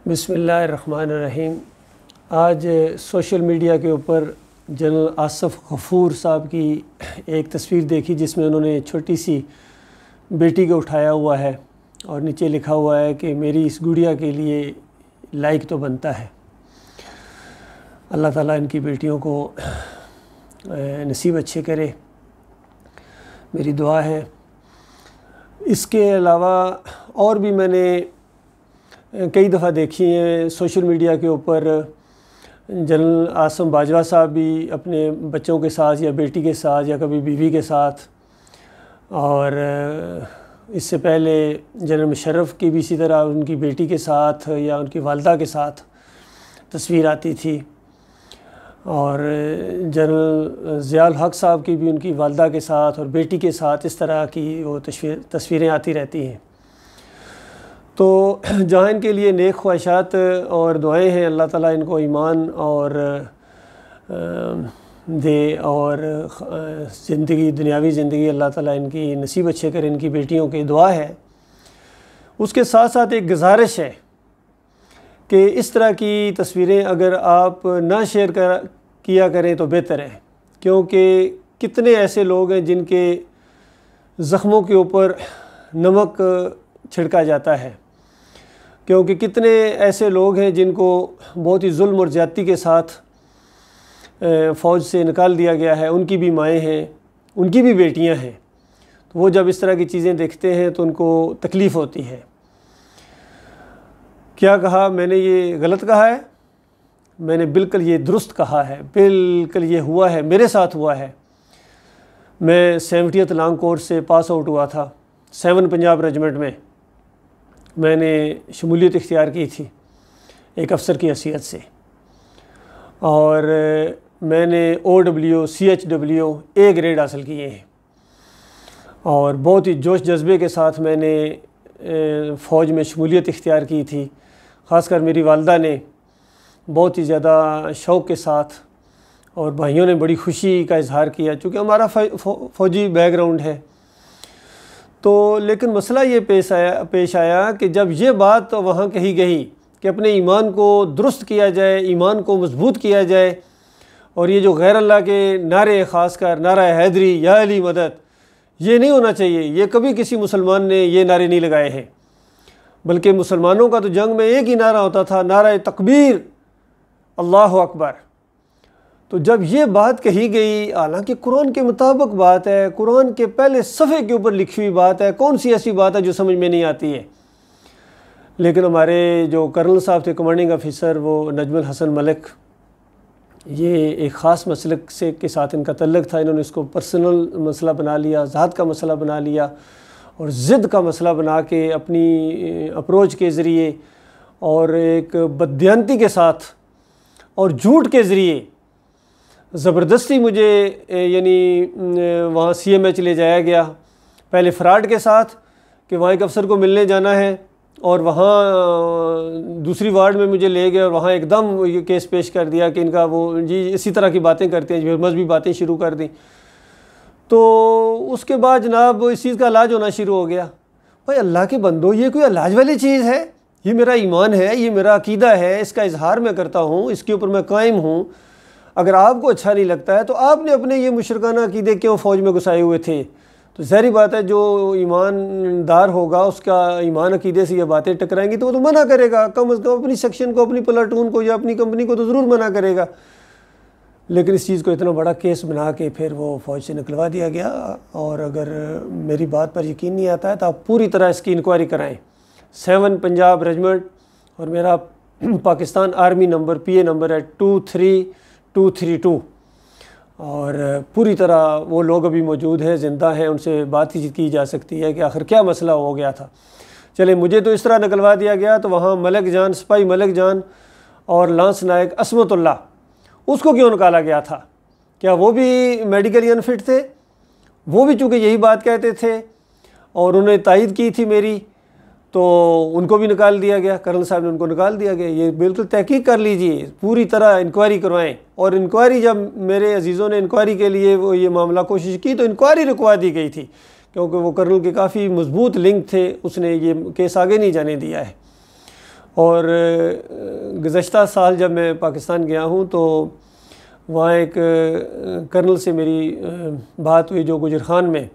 بسم اللہ الرحمن الرحیم۔ آج سوشل میڈیا کے اوپر جنرل آصف غفور صاحب کی ایک تصویر دیکھی جس میں انہوں نے چھوٹی سی بیٹی کو اٹھایا ہوا ہے اور نیچے لکھا ہوا ہے کہ میری اس گڑیا کے لیے لائک تو بنتا ہے۔ اللہ تعالیٰ ان کی بیٹیوں کو نصیب اچھے کرے، میری دعا ہے۔ اس کے علاوہ اور بھی میں نے کئی دفعہ دیکھی ہیں سوشل میڈیا کے اوپر جنرل عاصم باجوہ صاحب بھی اپنے بچوں کے ساتھ یا بیٹی کے ساتھ یا کبھی بیوی کے ساتھ، اور اس سے پہلے جنرل مشرف کی بھی اسی طرح ان کی بیٹی کے ساتھ یا ان کی والدہ کے ساتھ تصویر آتی تھی، اور جنرل ضیاء الحق صاحب کی بھی ان کی والدہ کے ساتھ اور بیٹی کے ساتھ اس طرح کی وہ تصویریں آتی رہتی ہیں۔ تو جہاں ان کے لیے نیک خواہشات اور دعائیں ہیں، اللہ تعالیٰ ان کو ایمان اور دے اور دنیاوی زندگی اللہ تعالیٰ ان کی نصیب اچھے کرے، ان کی بیٹیوں کی دعا ہے۔ اس کے ساتھ ساتھ ایک گزارش ہے کہ اس طرح کی تصویریں اگر آپ نہ شیئر کیا کریں تو بہتر ہے، کیونکہ کتنے ایسے لوگ ہیں جن کے زخموں کے اوپر نمک چھڑکا جاتا ہے، کیونکہ کتنے ایسے لوگ ہیں جن کو بہت ہی ظلم اور زیادتی کے ساتھ فوج سے نکال دیا گیا ہے، ان کی بھی مائیں ہیں، ان کی بھی بیٹیاں ہیں، تو وہ جب اس طرح کی چیزیں دیکھتے ہیں تو ان کو تکلیف ہوتی ہے۔ کیا کہا میں نے؟ یہ غلط کہا ہے؟ میں نے بالکل یہ درست کہا ہے، بالکل یہ ہوا ہے، میرے ساتھ ہوا ہے۔ میں 70th لانگ کورس سے پاس آؤٹ ہوا تھا، 7 پنجاب ریجمنٹ میں نے شمولیت اختیار کی تھی ایک افسر کی حیثیت سے، اور میں نے OW CHW A گریڈ حاصل کیے ہیں، اور بہت ہی جوش جذبے کے ساتھ میں نے فوج میں شمولیت اختیار کی تھی۔ خاص کر میری والدہ نے بہت ہی زیادہ شوق کے ساتھ، اور بھائیوں نے بڑی خوشی کا اظہار کیا چونکہ ہمارا فوجی بیک گراؤنڈ ہے۔ تو لیکن مسئلہ یہ پیش آیا کہ جب یہ بات وہاں کہی گئی کہ اپنے ایمان کو درست کیا جائے، ایمان کو مضبوط کیا جائے، اور یہ جو غیر اللہ کے نعرے، خاص کر نعرہ حیدری یا علی مدد، یہ نہیں ہونا چاہیے۔ یہ کبھی کسی مسلمان نے یہ نعرے نہیں لگائے ہیں، بلکہ مسلمانوں کا تو جنگ میں ایک ہی نعرہ ہوتا تھا، نعرہ تکبیر، اللہ اکبر۔ تو جب یہ بات کہی گئی، حالانکہ قرآن کے مطابق بات ہے، قرآن کے پہلے صفحے کے اوپر لکھی ہوئی بات ہے، کون سی ایسی بات ہے جو سمجھ میں نہیں آتی ہے؟ لیکن ہمارے جو کرنل صاحب تھے، کمانڈنگ آفیسر، وہ نجم الحسن ملک، یہ ایک خاص مسلک کے ساتھ ان کا تعلق تھا، انہوں نے اس کو پرسنل مسئلہ بنا لیا، ذات کا مسئلہ بنا لیا، اور ضد کا مسئلہ بنا کے اپنی اپروچ کے ذریعے اور ایک بددیانتی کے ساتھ اور جھوٹ کے ذریعے زبردستی مجھے یعنی وہاں CMH لے جایا گیا، پہلے فراڈ کے ساتھ کہ وہاں ایک افسر کو ملنے جانا ہے، اور وہاں دوسری وارڈ میں مجھے لے گئے اور وہاں ایک دم یہ کیس پیش کر دیا کہ ان کا وہ جی اسی طرح کی باتیں کرتے ہیں، مذہبی باتیں شروع کر دیں۔ تو اس کے بعد جناب اس چیز کا علاج ہونا شروع ہو گیا۔ بھائی اللہ کے بندو، یہ کوئی علاج والی چیز ہے؟ یہ میرا ایمان ہے، یہ میرا عقیدہ ہے، اس کا اظہار میں کرتا ہوں، اس کے اوپر میں قائم ہوں۔ اگر آپ کو اچھا نہیں لگتا ہے تو آپ نے اپنے یہ مشرکانہ عقیدے کیوں فوج میں گھسائے ہوئے تھے؟ تو ظاہری بات ہے جو ایماندار ہوگا، اس کا ایمان عقیدے سے یہ باتیں ٹکرائیں گی تو وہ تو منع کرے گا، کم از کم اپنی سیکشن کو، اپنی پلاٹون کو یا اپنی کمپنی کو تو ضرور منع کرے گا۔ لیکن اس چیز کو اتنا بڑا کیس بنا کے پھر وہ فوج سے نکلوا دیا گیا، اور اگر میری بات پر یقین نہیں آتا ہے تو آپ پوری طرح اس کی انکوائری کرائیں۔ 7 پنجاب ریجمنٹ، اور میرا Pakistan army number PA number ہے 23232، اور پوری طرح وہ لوگ ابھی موجود ہیں، زندہ ہیں، ان سے بات کی جا سکتی ہے کہ آخر کیا مسئلہ ہو گیا تھا۔ چلے مجھے تو اس طرح نکلوا دیا گیا، تو وہاں ملک جان، سپاہی ملک جان اور لانس نائک عصمت اللہ، اس کو کیوں نکالا گیا تھا؟ کیا وہ بھی میڈیکلی انفٹ تھے؟ وہ بھی چونکہ یہی بات کہتے تھے اور انہوں نے تائید کی تھی میری، تو ان کو بھی نکال دیا گیا، کرنل صاحب نے ان کو نکال دیا گیا۔ یہ بالکل تحقیق کر لیجئے، پوری طرح انکوائری کروائیں، اور انکوائری جب میرے عزیزوں نے انکوائری کے لیے وہ یہ معاملہ کوشش کی تو انکوائری رکوا دی گئی تھی، کیونکہ وہ کرنل کے کافی مضبوط لنک تھے، اس نے یہ کیس آگے نہیں جانے دیا ہے۔ اور گزشتہ سال جب میں پاکستان گیا ہوں تو وہاں ایک کرنل سے میری بات ہوئی جو گجر خان میں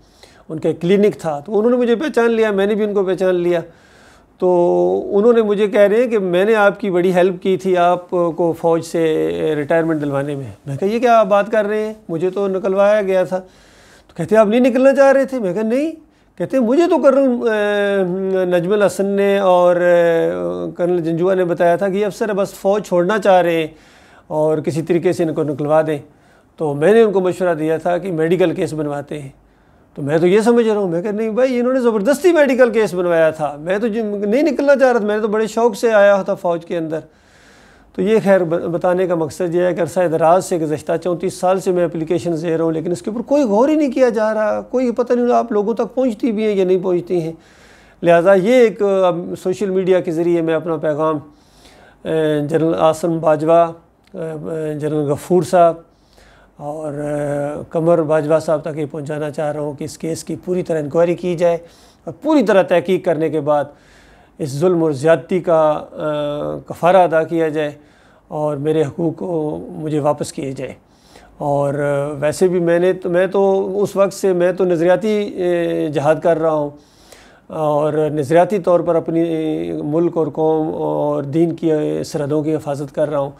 ان کا ایک کلینک تھا، تو انہوں نے مجھے پہچان لیا، میں نے بھی ان کو پہچان لیا۔ تو انہوں نے مجھے کہہ رہے ہیں کہ میں نے آپ کی بڑی ہیلپ کی تھی آپ کو فوج سے ریٹائرمنٹ دلوانے میں۔ میں کہا یہ کیا آپ بات کر رہے ہیں، مجھے تو نکلوایا گیا تھا۔ تو کہتے ہیں آپ نہیں نکلنا چاہ رہے تھے؟ میں کہا نہیں۔ کہتے ہیں مجھے تو کرنل نجم الحسن نے اور کرنل جنجوعہ نے بتایا تھا کہ یہ افسر بس فوج چھوڑنا چاہ رہے ہیں اور کسی طریقے سے ان کو نکلوا دیں۔ تو میں نے ان کو مشورہ دیا تھا کہ میڈیکل کیس بنواتے ہیں۔ تو میں تو یہ سمجھ رہا ہوں، میں کہ نہیں بھائی انہوں نے زبردستی میڈیکل کیس بنوایا تھا، میں تو نہیں نکلنا چاہ رہا تھا، میں نے تو بڑے شوق سے آیا تھا فوج کے اندر۔ تو یہ خیر بتانے کا مقصد یہ ہے کہ عرصہ دراز سے گزشتہ 34 سال سے میں اپلیکیشن دے رہا ہوں، لیکن اس کے اوپر کوئی غور ہی نہیں کیا جا رہا، کوئی پتہ نہیں آپ لوگوں تک پہنچتی بھی ہیں یا نہیں پہنچتی ہیں۔ لہٰذا یہ ایک سوشل میڈیا کے ذریعے میں اپنا پیغام جنرل عاصم باجوہ، جنرل غفور صاحب اور قمر باجوہ صاحب تک یہ پہنچانا چاہ رہا ہوں کہ اس کیس کی پوری طرح انکوائری کی جائے اور پوری طرح تحقیق کرنے کے بعد اس ظلم اور زیادتی کا کفارہ ادا کیا جائے اور میرے حقوق کو مجھے واپس کیے جائے۔ اور ویسے بھی میں تو اس وقت سے میں تو نظریاتی جہاد کر رہا ہوں اور نظریاتی طور پر اپنی ملک اور قوم اور دین کی سرحدوں کی حفاظت کر رہا ہوں۔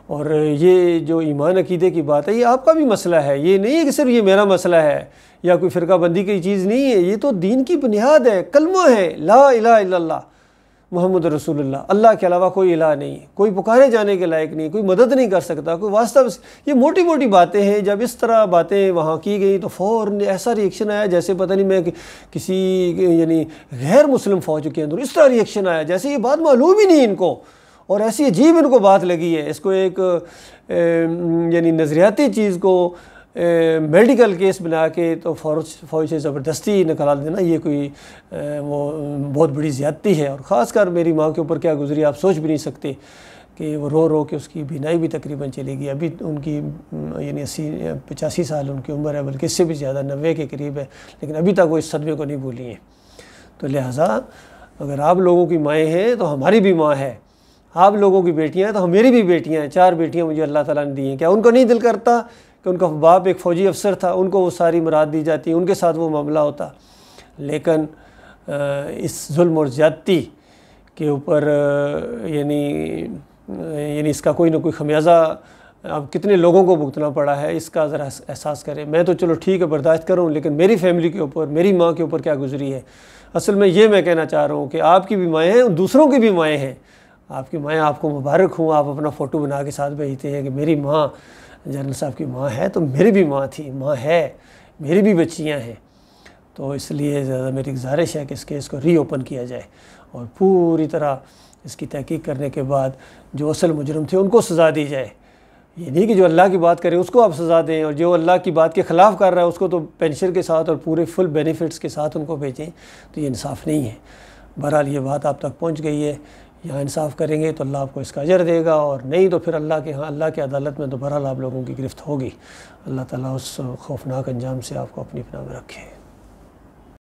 اور یہ جو ایمان عقیدے کی بات ہے یہ آپ کا بھی مسئلہ ہے، یہ نہیں ہے کہ صرف یہ میرا مسئلہ ہے یا کوئی فرقہ بندی کی چیز نہیں ہے، یہ تو دین کی بنیاد ہے، کلمہ ہے لا الہ الا اللہ محمد رسول اللہ، اللہ کے علاوہ کوئی الہ نہیں، کوئی پکارے جانے کے لائق نہیں، کوئی مدد نہیں کر سکتا، کوئی واسطہ۔ یہ موٹی موٹی باتیں ہیں، جب اس طرح باتیں وہاں کی گئی تو فوراً ایسا ریئیکشن آیا جیسے پتہ نہیں میں کسی یعنی غیر مسلم فوج کے اندر اس طرح ریئیکشن آیا جیسے یہ بات معلوم ہی نہیں ان کو، اور ایسی عجیب ان کو بات لگی ہے۔ اس کو ایک یعنی نظریاتی چیز کو میڈیکل کیس بنا کے تو فوج سے زبردستی نکال دینا، یہ کوئی وہ بہت بڑی زیادتی ہے۔ اور خاص کر میری ماں کے اوپر کیا گزری آپ سوچ بھی نہیں سکتے کہ وہ رو رو کے اس کی بینائی بھی تقریباً چلی گئی، ابھی ان کی یعنی 85 سال ان کی عمر ہے، بلکہ اس سے بھی زیادہ 90 کے قریب ہے، لیکن ابھی تک وہ اس صدمے کو نہیں بھولی ہیں۔ تو لہٰذا اگر آپ لوگوں کی مائیں ہیں تو ہماری بھی ماں ہے، آپ لوگوں کی بیٹیاں ہیں تو میری بھی بیٹیاں ہیں، 4 بیٹیاں مجھے اللہ تعالیٰ نے دی ہیں۔ کیا ان کو نہیں دل کرتا کہ ان کا باپ ایک فوجی افسر تھا، ان کو وہ ساری مراد دی جاتی، ان کے ساتھ وہ معاملہ ہوتا؟ لیکن اس ظلم اور زیادتی کے اوپر یعنی اس کا کوئی نہ کوئی خمیازہ اب کتنے لوگوں کو بھگتنا پڑا ہے، اس کا ذرا احساس کریں۔ میں تو چلو ٹھیک ہے برداشت کروں، لیکن میری فیملی کے اوپر، میری ماں کے اوپر کیا گزری ہے۔ اصل میں یہ میں کہنا چاہ رہا ہوں کہ آپ کی بھی مائیں ہیں، دوسروں کی بھی مائیں ہیں، آپ کی مائیں آپ کو مبارک ہوں، آپ اپنا فوٹو بنا کے ساتھ بھیجتے ہیں کہ میری ماں جنرل صاحب کی ماں ہے، تو میری بھی ماں تھی، ماں ہے، میری بھی بچیاں ہیں۔ تو اس لیے زیادہ میری گزارش ہے کہ اس کیس کو ری اوپن کیا جائے اور پوری طرح اس کی تحقیق کرنے کے بعد جو اصل مجرم تھے ان کو سزا دی جائے۔ یہ نہیں کہ جو اللہ کی بات کرے اس کو آپ سزا دیں اور جو اللہ کی بات کے خلاف کر رہا ہے اس کو تو پینشن کے ساتھ اور پورے فل بینیفٹس کے ساتھ ان کو بھیجیں، تو یہ انصاف نہیں ہے۔ بہرحال یہ بات آپ تک پہنچ گئی ہے، یہاں انصاف کریں گے تو اللہ آپ کو اس کا اجر دے گا، اور نہیں تو پھر اللہ کے ہاں اللہ کی عدالت میں تو بہرحال آپ لوگوں کی گرفت ہوگی۔ اللہ تعالیٰ اس خوفناک انجام سے آپ کو اپنی پناہ میں رکھے۔